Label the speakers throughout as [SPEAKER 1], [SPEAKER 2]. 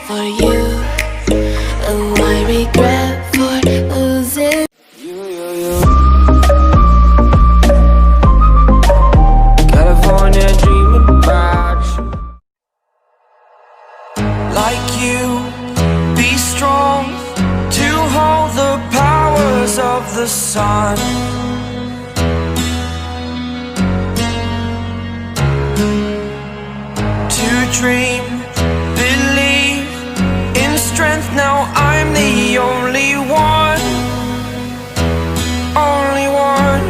[SPEAKER 1] for you. Oh, I regret for losing you.
[SPEAKER 2] California dreaming about you. Like you, be strong to hold the powers of the sun. To dream, believe in strength. Now I'm the only one, only one.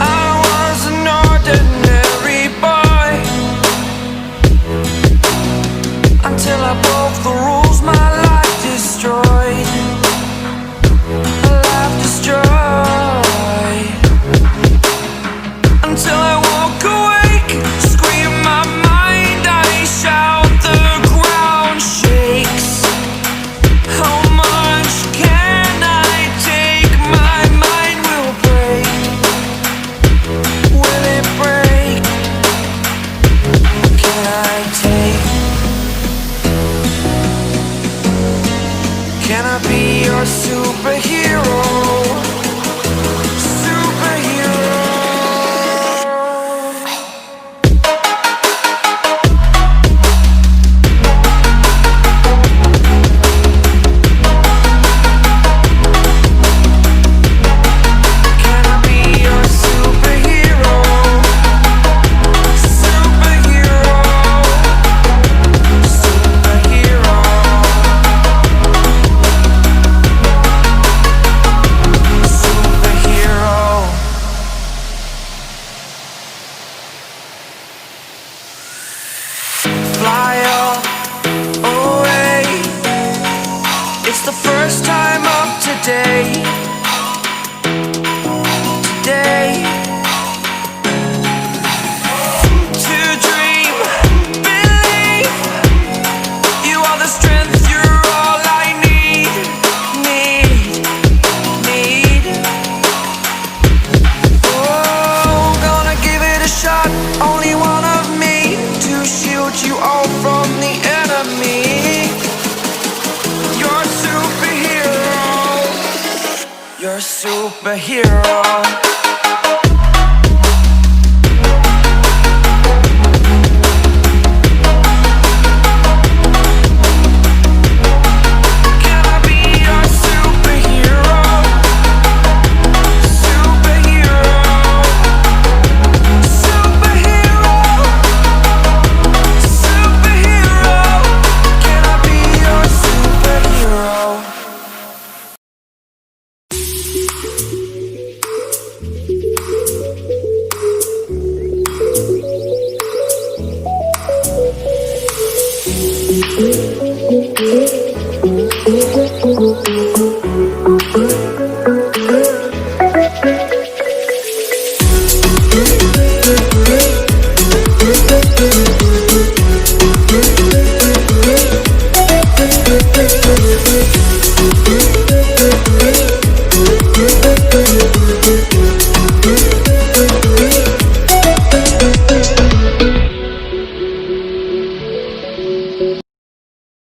[SPEAKER 2] I was an ordinary boy until I broke the rules. My life destroyed, life destroyed. Until I walk awake, scream my mind, I shout, the ground shakes. How much can I take? My mind will break. Will it break? Can I take? Can I be your superhero? Fly away. It's the first time of today. Today. To dream, believe. You are the strength, you're all I need. Need. Oh, gonna give it a shot. Only one of me to shield you all from the enemy. You're a superhero. You're a superhero.